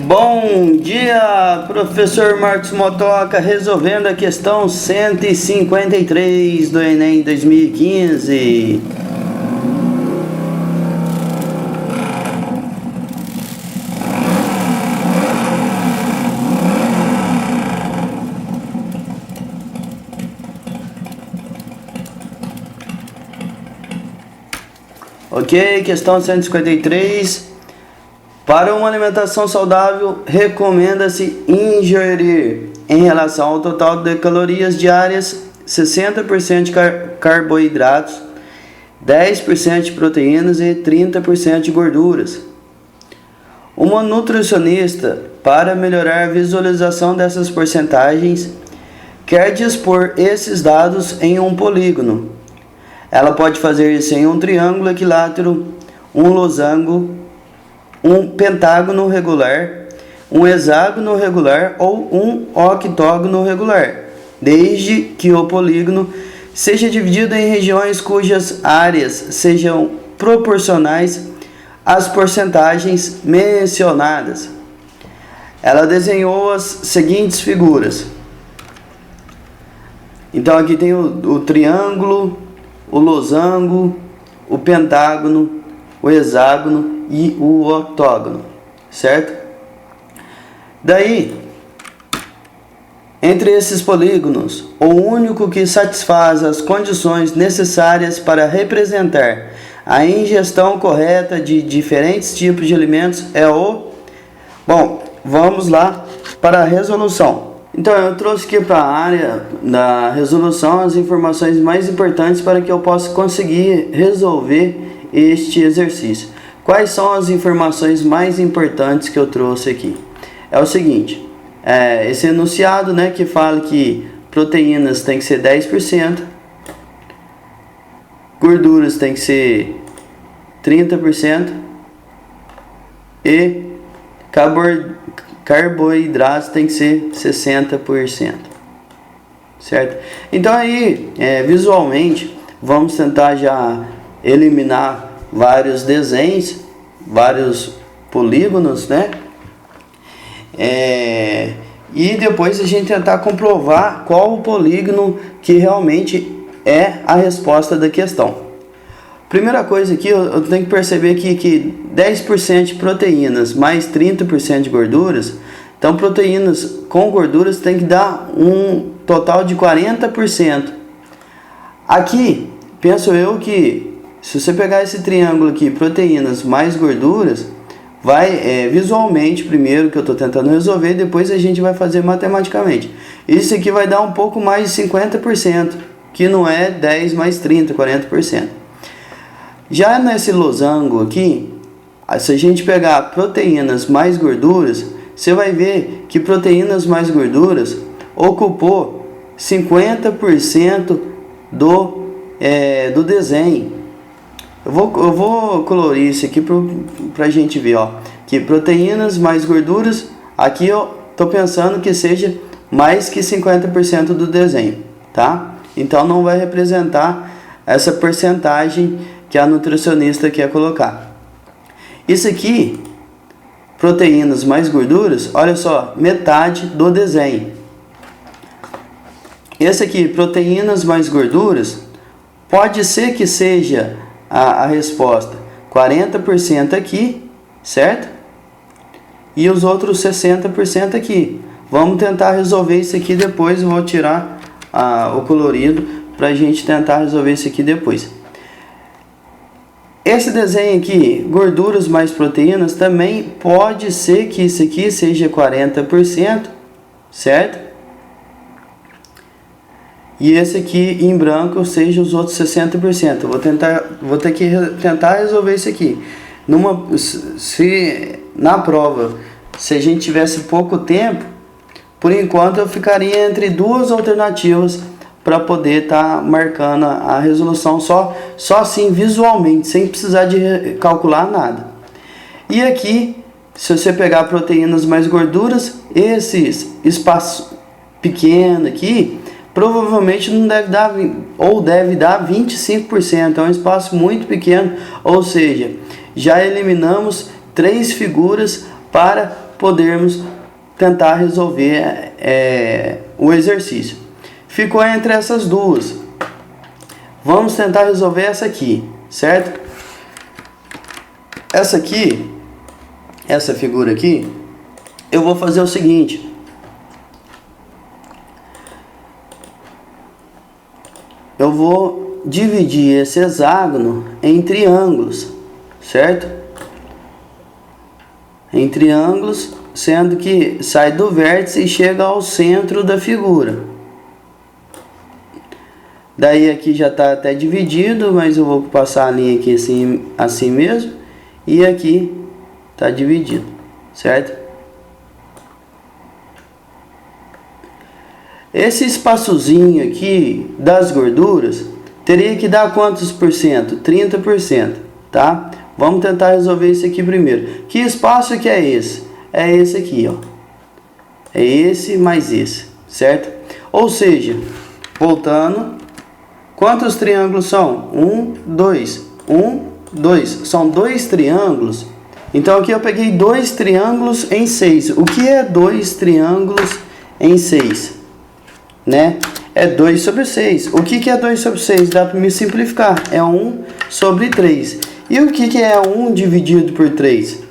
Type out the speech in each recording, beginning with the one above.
Bom dia, professor Marcos Motoca, resolvendo a questão 153 do Enem 2015. Ok, questão 153. Para uma alimentação saudável, recomenda-se ingerir, em relação ao total de calorias diárias, 60% de carboidratos, 10% de proteínas e 30% de gorduras. Uma nutricionista, para melhorar a visualização dessas porcentagens, quer dispor esses dados em um polígono. Ela pode fazer isso em um triângulo equilátero, um losango, um pentágono regular, um hexágono regular ou um octógono regular, desde que o polígono seja dividido em regiões cujas áreas sejam proporcionais às porcentagens mencionadas. Ela desenhou as seguintes figuras. Então aqui tem o triângulo, o losango, o pentágono, o hexágono e o octógono, certo? Daí, entre esses polígonos, o único que satisfaz as condições necessárias para representar a ingestão correta de diferentes tipos de alimentos é o... Bom, vamos lá para a resolução. Então, eu trouxe aqui para a área da resolução as informações mais importantes para que eu possa conseguir resolver este exercício. Quais são as informações mais importantes que eu trouxe aqui? É o seguinte, esse enunciado, né, que fala que proteínas tem que ser 10%, gorduras tem que ser 30% e carboidratos tem que ser 60%, certo? Então aí, visualmente, vamos tentar já eliminar vários desenhos, vários polígonos, né? E depois a gente tentar comprovar qual o polígono que realmente é a resposta da questão. Primeira coisa aqui, eu tenho que perceber que 10% de proteínas mais 30% de gorduras, então proteínas com gorduras tem que dar um total de 40%. Aqui, penso eu que se você pegar esse triângulo aqui, proteínas mais gorduras, vai visualmente primeiro que eu estou tentando resolver, depois a gente vai fazer matematicamente. Isso aqui vai dar um pouco mais de 50%, que não é 10 mais 30, 40%. Já nesse losango aqui, se a gente pegar proteínas mais gorduras, você vai ver que proteínas mais gorduras ocupou 50% do desenho. Eu vou colorir isso aqui para a gente ver, ó, que proteínas mais gorduras, aqui eu estou pensando que seja mais que 50% do desenho, tá? Então não vai representar essa porcentagem que a nutricionista quer colocar. Isso aqui, proteínas mais gorduras, olha só, metade do desenho. Esse aqui, proteínas mais gorduras, pode ser que seja a resposta 40% aqui, certo? E os outros 60% aqui. Vamos tentar resolver isso aqui depois. Eu vou tirar o colorido para a gente tentar resolver isso aqui depois. Esse desenho aqui, gorduras mais proteínas, também pode ser que isso aqui seja 40%, certo? E esse aqui em branco seja os outros 60%. Eu vou ter que tentar resolver isso aqui. Se na prova, se a gente tivesse pouco tempo, por enquanto eu ficaria entre duas alternativas para poder estar marcando a resolução só assim visualmente, sem precisar de calcular nada. E aqui, se você pegar proteínas mais gorduras, esse espaço pequeno aqui, provavelmente não deve dar, ou deve dar 25%, é um espaço muito pequeno, ou seja, já eliminamos 3 figuras para podermos tentar resolver o exercício. Ficou entre essas duas. Vamos tentar resolver essa aqui, certo? Essa aqui, essa figura aqui, eu vou fazer o seguinte. Eu vou dividir esse hexágono em triângulos, certo? Em triângulos, sendo que sai do vértice e chega ao centro da figura. Daí aqui já está até dividido, mas eu vou passar a linha aqui assim mesmo. E aqui está dividido, certo? Esse espaçozinho aqui das gorduras teria que dar quantos por cento? 30%, tá? Vamos tentar resolver isso aqui primeiro. Que espaço que é esse? É esse aqui, ó. É esse mais esse, certo? Ou seja, voltando, quantos triângulos são? 1, 2, 1, 2. São 2 triângulos. Então aqui eu peguei 2 triângulos em 6. O que é 2 triângulos em 6? Né? É 2 sobre 6. O que é 2 sobre 6? Dá para me simplificar. É 1 sobre 3. E o que é 1 dividido por 3?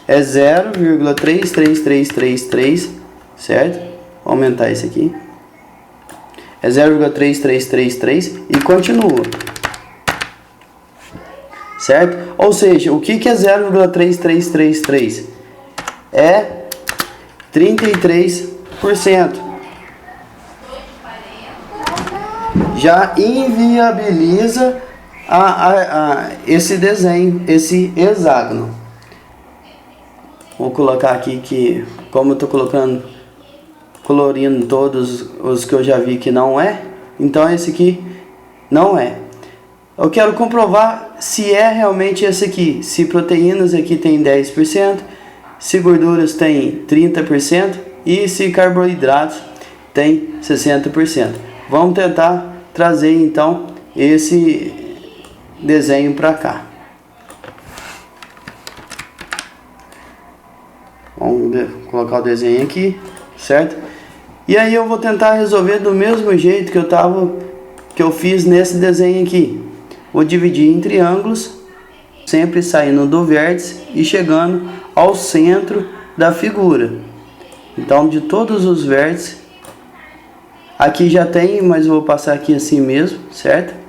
É 0,33333, certo? Vou aumentar esse aqui. É 0,3333 e continua. Certo? Ou seja, o que é 0,3333? É 33%. Já inviabiliza esse desenho, esse hexágono. Vou colocar aqui que, como eu estou colorindo todos os que eu já vi que não é, então esse aqui não é. Eu quero comprovar se é realmente esse aqui, se proteínas aqui tem 10%, se gorduras tem 30% e se carboidratos tem 60%. Vamos tentar trazer então esse desenho para cá. Vamos colocar o desenho aqui, certo? E aí eu vou tentar resolver do mesmo jeito que eu fiz nesse desenho aqui. Vou dividir em triângulos, sempre saindo do vértice e chegando ao centro da figura. Então, de todos os vértices, aqui já tem, mas eu vou passar aqui assim mesmo, certo?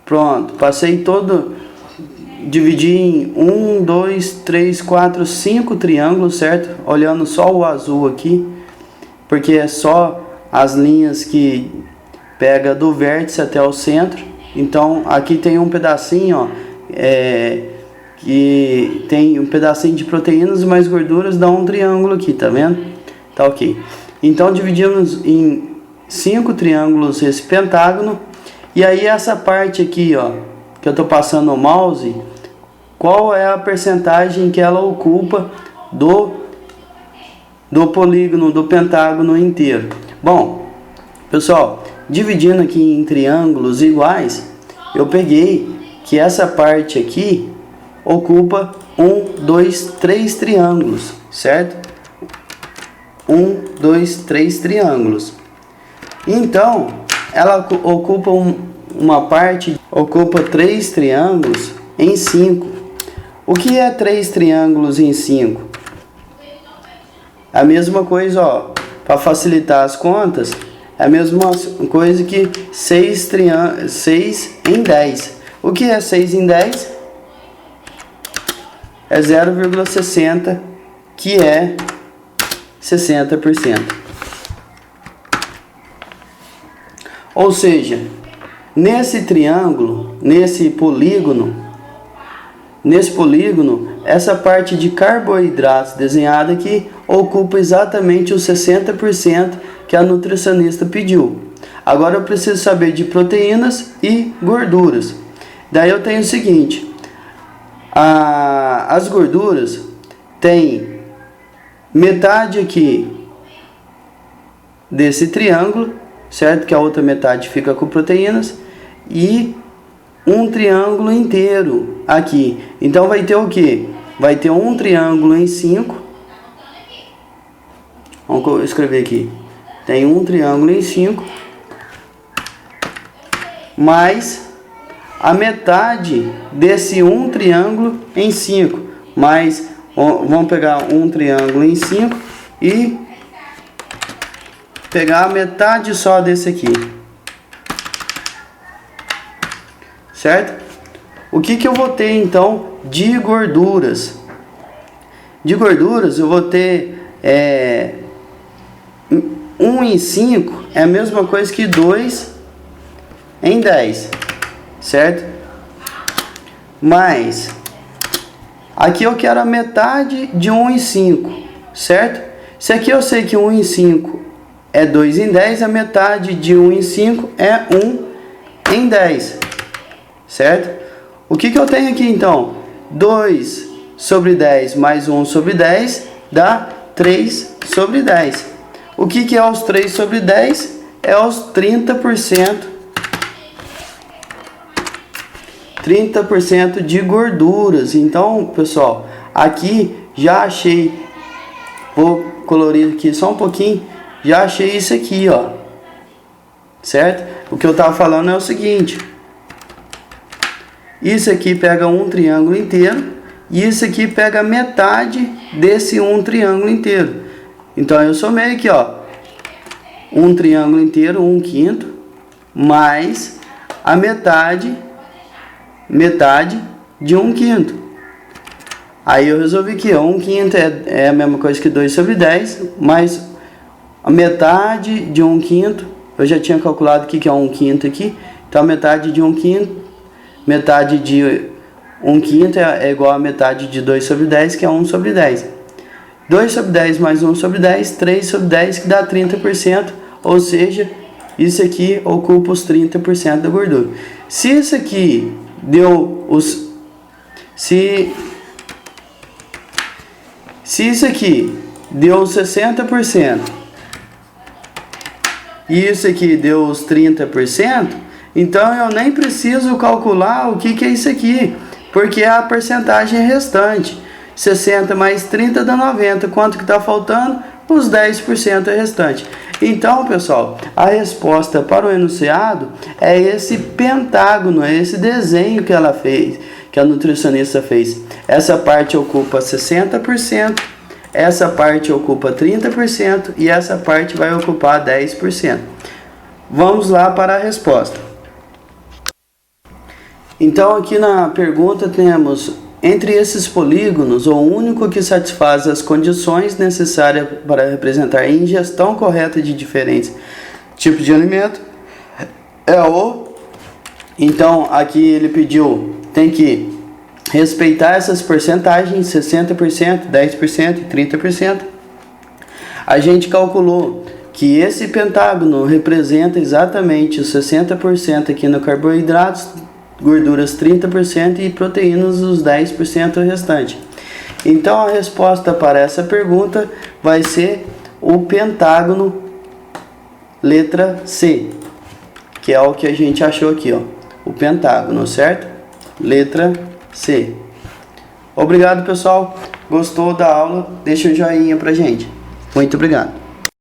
Pronto, passei todo, dividi em 1, 2, 3, 4, 5 triângulos, certo? Olhando só o azul aqui, porque é só as linhas que pega do vértice até o centro. Então aqui tem um pedacinho, ó, que tem um pedacinho de proteínas e mais gorduras, dá um triângulo aqui, tá vendo? Tá ok. Então dividimos em 5 triângulos esse pentágono. E aí essa parte aqui, ó, que eu tô passando o mouse, qual é a percentagem que ela ocupa do polígono, do pentágono inteiro? Bom, pessoal, dividindo aqui em triângulos iguais, eu peguei que essa parte aqui ocupa 1, 2, 3 triângulos, certo? 1, 2, 3 triângulos. Então, ela ocupa uma parte, ocupa 3 triângulos em 5. O que é 3 triângulos em 5? A mesma coisa, ó, para facilitar as contas, é a mesma coisa que 6 em 10. O que é 6 em 10? É 0,60, que é 60%. Ou seja, nesse triângulo, nesse polígono, essa parte de carboidratos desenhada aqui ocupa exatamente os 60% que a nutricionista pediu. Agora eu preciso saber de proteínas e gorduras. Daí eu tenho o seguinte, as gorduras tem metade aqui desse triângulo, certo? Que a outra metade fica com proteínas, e um triângulo inteiro aqui. Então vai ter o que? Vai ter um triângulo em 5. Vamos escrever aqui. Tem um triângulo em 5 mais a metade desse um triângulo em 5. Mais, vamos pegar um triângulo em 5 e pegar a metade só desse aqui. Certo? O que eu vou ter então de gorduras? De gorduras eu vou ter 1 em 5 é a mesma coisa que 2 em 10, certo? Mas aqui eu quero a metade de 1 em 5, certo? Se aqui eu sei que 1 em 5 é 2 em 10, a metade de 1 em 5 é 1 em 10, certo? O que eu tenho aqui então? 2 sobre 10 mais 1 sobre 10 dá 3 sobre 10. O que é os 3 sobre 10? É os 30%. 30% de gorduras. Então, pessoal, aqui já achei, vou colorir aqui só um pouquinho, já achei isso aqui, ó. Certo? O que eu estava falando é o seguinte: isso aqui pega um triângulo inteiro e isso aqui pega metade desse um triângulo inteiro. Então eu somei aqui, ó, um triângulo inteiro, 1/5, mais a metade de 1/5. Aí eu resolvi que 1/5 é a mesma coisa que 2 sobre 10, mais a metade de 1/5, eu já tinha calculado aqui que é 1/5 aqui, então a metade de 1/5, metade de 1/5 é igual a metade de 2 sobre 10, que é 1 sobre 10. 2 sobre 10 mais 1 sobre 10, 3 sobre 10, que dá 30%, ou seja, isso aqui ocupa os 30% da gordura. Se isso aqui deu os... Se isso aqui deu os 60% e isso aqui deu os 30%, então eu nem preciso calcular o que é isso aqui, porque é a porcentagem restante. 60 mais 30 dá 90. Quanto que está faltando? Os 10% restante. Então, pessoal, a resposta para o enunciado é esse pentágono, é esse desenho que ela fez, que a nutricionista fez. Essa parte ocupa 60%, essa parte ocupa 30% e essa parte vai ocupar 10%. Vamos lá para a resposta. Então, aqui na pergunta temos: entre esses polígonos, o único que satisfaz as condições necessárias para representar a ingestão correta de diferentes tipos de alimento é o... Então, aqui ele pediu, tem que respeitar essas porcentagens, 60%, 10% e 30%. A gente calculou que esse pentágono representa exatamente os 60% aqui no carboidratos, gorduras 30% e proteínas os 10% restante. Então a resposta para essa pergunta vai ser o pentágono letra C, que é o que a gente achou aqui, ó, o pentágono, certo? Letra C. Obrigado, pessoal. Gostou da aula? Deixa um joinha pra gente. Muito obrigado.